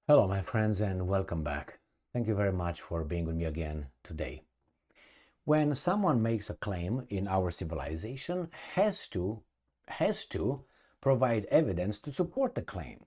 Hello, my friends, and welcome back. Thank you very much for being with me again today. When someone makes a claim in our civilization, has to provide evidence to support the claim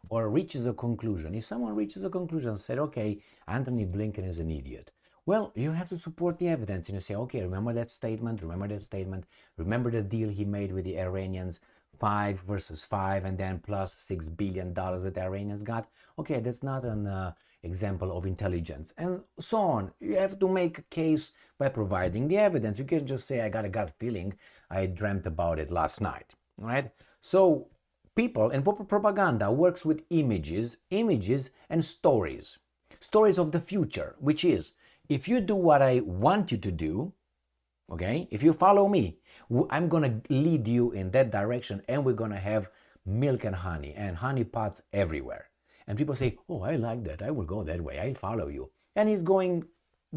or reaches a conclusion. If someone reaches a conclusion and said, okay, Anthony Blinken is an idiot, well, you have to support the evidence and you say, okay, remember that statement, remember the deal he made with the Iranians, 5 versus 5, and then plus $6 billion that the Iranians got. Okay, that's not an example of intelligence, and so on. You have to make a case by providing the evidence. You can't just say, I got a gut feeling, I dreamt about it last night, right? So people and propaganda works with images and stories of the future, which is, if you do what I want you to do, okay, if you follow me, I'm gonna lead you in that direction, and we're gonna have milk and honey pots everywhere. And people say, oh, I like that, I will go that way, I'll follow you. And he's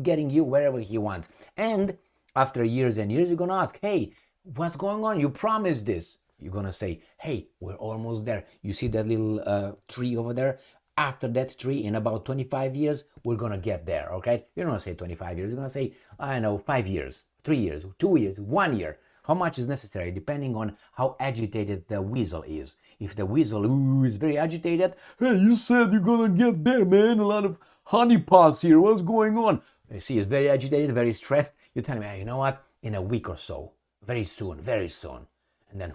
getting you wherever he wants. And after years and years, you're gonna ask, hey, what's going on? You promised this. You're gonna say, hey, we're almost there. You see that little tree over there? After that tree, in about 25 years, we're gonna get there, okay? You're not gonna say 25 years, you're gonna say, I know, 5 years, 3 years, 2 years, 1 year. How much is necessary, depending on how agitated the weasel is. If the weasel is very agitated, hey, you said you're gonna get there, man, a lot of honeypots here, what's going on? You see, it's very agitated, very stressed. You tell me, hey, you know what, in a week or so, very soon. And then,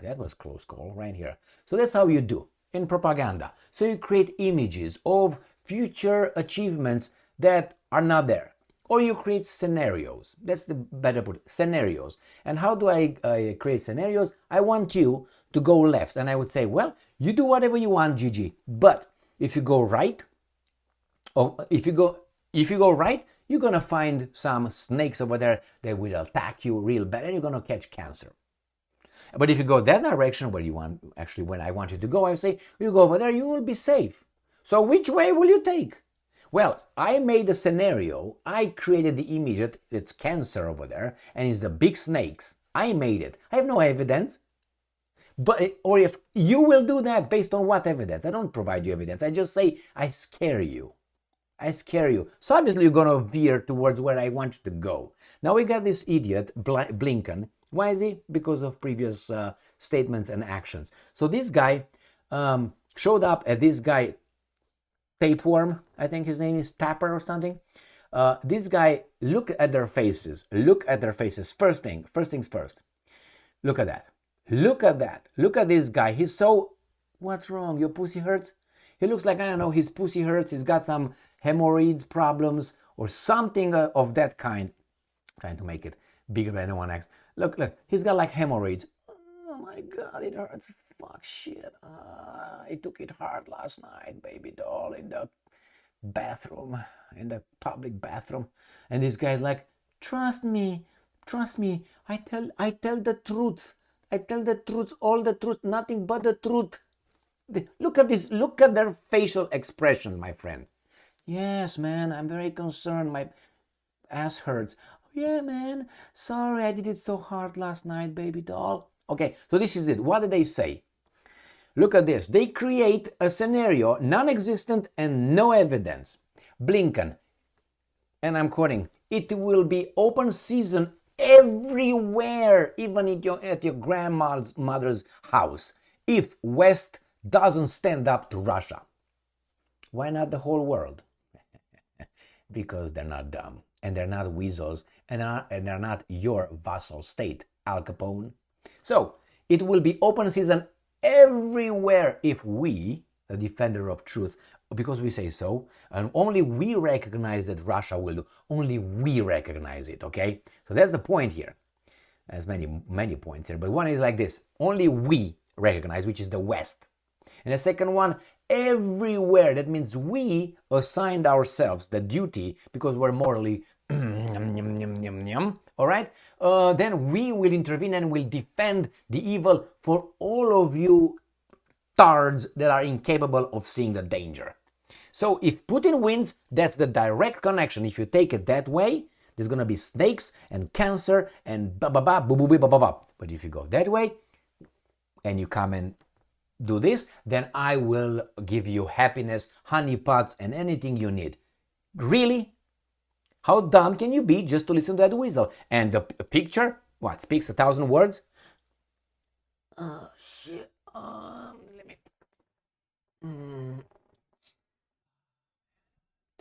that was close call right here. So that's how you do in propaganda. So you create images of future achievements that are not there. Or you create scenarios. That's the better put, scenarios. And how do I create scenarios? I want you to go left. And I would say, well, you do whatever you want, Gigi. But if you go right, or if you go right, you're gonna find some snakes over there that will attack you real bad, and you're gonna catch cancer. But if you go that direction, where you want, actually, when I want you to go, I say, you go over there, you will be safe. So which way will you take? Well, I made a scenario. I created the image that it's cancer over there, and it's the big snakes. I made it. I have no evidence. Or if you will do that, based on what evidence? I don't provide you evidence. I just say, I scare you. So obviously you're going to veer towards where I want you to go. Now we got this idiot, Blinken. Why is he? Because of previous statements and actions. So this guy showed up at this guy, Tapeworm, I think his name is, Tapper or something. This guy, look at their faces. First things first. Look at that. Look at this guy. He's so, what's wrong? Your pussy hurts? He looks like, I don't know, his pussy hurts. He's got some hemorrhoids problems or something of that kind. I'm trying to make it bigger than anyone else. Look, he's got like hemorrhoids. Oh my God, it hurts. Fuck shit. I took it hard last night, baby doll, in the bathroom, in the public bathroom. And this guy's like, trust me. I tell the truth. All the truth, nothing but the truth. Look at this. Look at their facial expression, my friend. Yes, man, I'm very concerned. My ass hurts. Yeah, man, sorry I did it so hard last night, baby doll. Okay, so this is it. What did they say? Look at this. They create a scenario, non-existent and no evidence. Blinken, and I'm quoting, it will be open season everywhere, even at your grandmother's house, if West doesn't stand up to Russia. Why not the whole world? Because they're not dumb. And they're not weasels, and they're not your vassal state, Al Capone. So, it will be open season everywhere if we, the defender of truth, because we say so, and only we recognize that Russia will do, only we recognize it, okay? So that's the point here. There's many points here, but one is like this, only we recognize, which is the West. And the second one, everywhere. That means we assigned ourselves the duty, because we're morally all right, then we will intervene and will defend the evil for all of you tards that are incapable of seeing the danger. So if Putin wins, that's the direct connection. If you take it that way, there's gonna be snakes and cancer and ba ba ba boo boo boo ba ba ba. But if you go that way and you come and do this, then I will give you happiness, honeypots, and anything you need. Really? How dumb can you be just to listen to that weasel? And the picture, what, speaks 1,000 words? Oh, shit. Let me...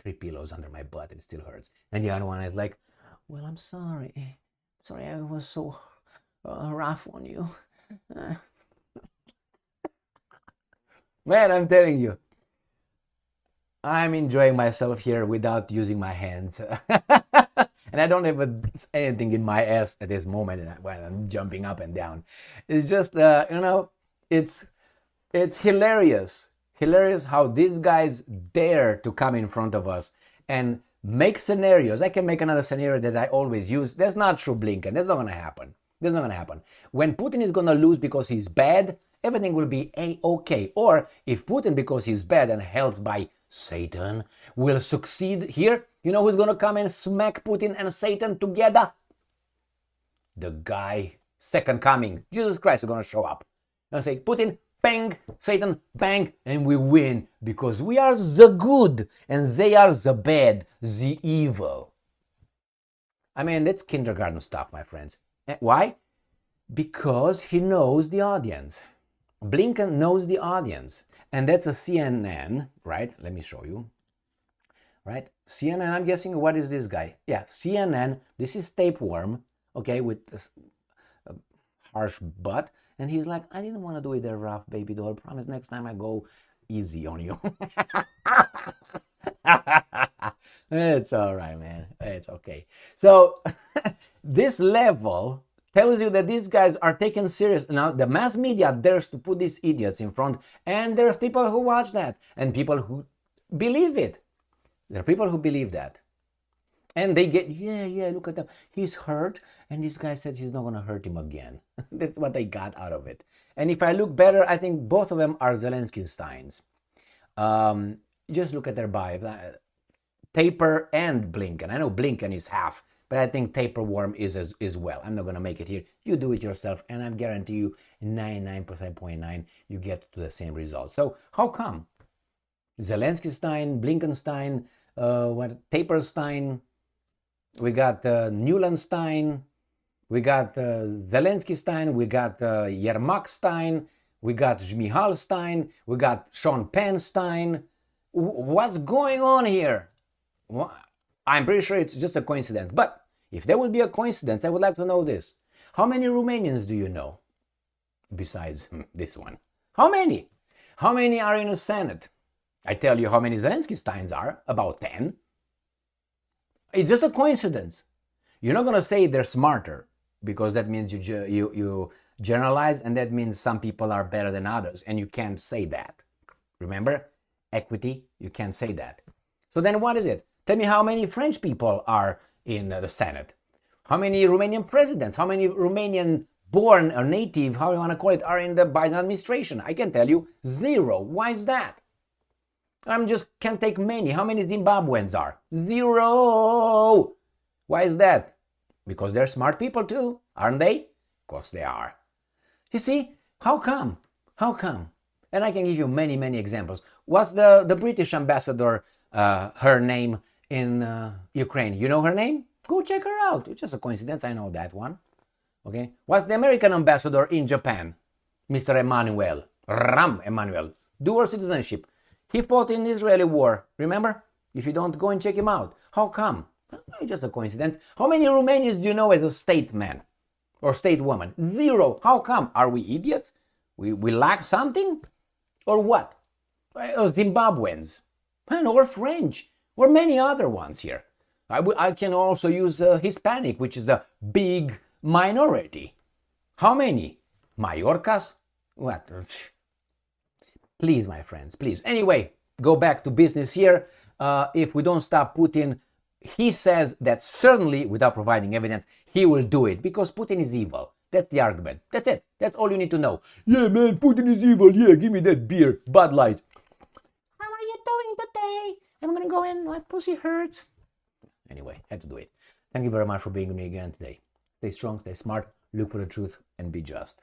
3 pillows under my butt and it still hurts. And the other one is like, well, I'm sorry. Sorry I was so rough on you. Man, I'm telling you, I'm enjoying myself here without using my hands. And I don't have anything in my ass at this moment when I'm jumping up and down. It's just, it's hilarious. Hilarious how these guys dare to come in front of us and make scenarios. I can make another scenario that I always use. That's not true, Blinken. That's not going to happen. That's not going to happen. When Putin is going to lose because he's bad, everything will be A-okay. Or if Putin, because he's bad and helped by Satan, will succeed here, you know who's going to come and smack Putin and Satan together? The guy, second coming, Jesus Christ, is going to show up. And say, Putin, bang, Satan, bang, and we win because we are the good and they are the bad, the evil. I mean, that's kindergarten stuff, my friends. Why? Because he knows the audience. Blinken knows the audience. And that's a CNN, right? Let me show you. Right? CNN, I'm guessing, what is this guy? Yeah, CNN, this is tapeworm, okay, with this harsh butt. And he's like, I didn't want to do it there, rough baby doll. Promise next time I go easy on you. It's all right, man. It's okay. So this level tells you that these guys are taken serious. Now, the mass media dares to put these idiots in front, and there's people who watch that, and people who believe it. There are people who believe that. And they get, yeah, look at them. He's hurt, and this guy said he's not going to hurt him again. That's what they got out of it. And if I look better, I think both of them are Zelensky Steins. Just look at their bio. Taper and Blinken. I know Blinken is half, but I think Tapeworm is as well. I'm not going to make it here. You do it yourself, and I guarantee you 99.9% you get to the same result. So how come? Zelensky Stein, Blinken Stein, Taper Stein, we got Newland Stein, we got Zelensky Stein, we got Yermak Stein, we got Zmichal Stein, we got Sean Penn Stein. What's going on here? I'm pretty sure it's just a coincidence. But if there would be a coincidence, I would like to know this. How many Romanians do you know besides this one? How many? How many are in the Senate? I tell you how many Zelensky Steins are, about 10. It's just a coincidence. You're not going to say they're smarter, because that means you generalize, and that means some people are better than others, and you can't say that. Remember? Equity, you can't say that. So then what is it? Tell me how many French people are in the Senate. How many Romanian presidents, how many Romanian born or native, how you want to call it, are in the Biden administration? I can tell you 0. Why is that? I just can't take many. How many Zimbabweans are? 0. Why is that? Because they're smart people too, aren't they? Of course they are. You see, how come? How come? And I can give you many, many examples. What's the British ambassador, her name in Ukraine? You know her name? Go check her out. It's just a coincidence. I know that one. Okay. What's the American ambassador in Japan? Mr. Emmanuel. Ram Emmanuel. Dual citizenship. He fought in the Israeli war, remember? If you don't, go and check him out. How come? It's just a coincidence. How many Romanians do you know as a statesman or stateswoman? 0. How come? Are we idiots? We lack something? Or what? Or Zimbabweans, or French, or many other ones here. I can also use Hispanic, which is a big minority. How many? Mallorcas? What? Please, my friends, please. Anyway, go back to business here. If we don't stop Putin, he says that certainly, without providing evidence, he will do it because Putin is evil. That's the argument. That's it. That's all you need to know. Yeah, man, Putin is evil. Yeah, give me that beer, Bud Light. How are you doing today? I'm going to go in. My pussy hurts. Anyway, had to do it. Thank you very much for being with me again today. Stay strong, stay smart, look for the truth, and be just.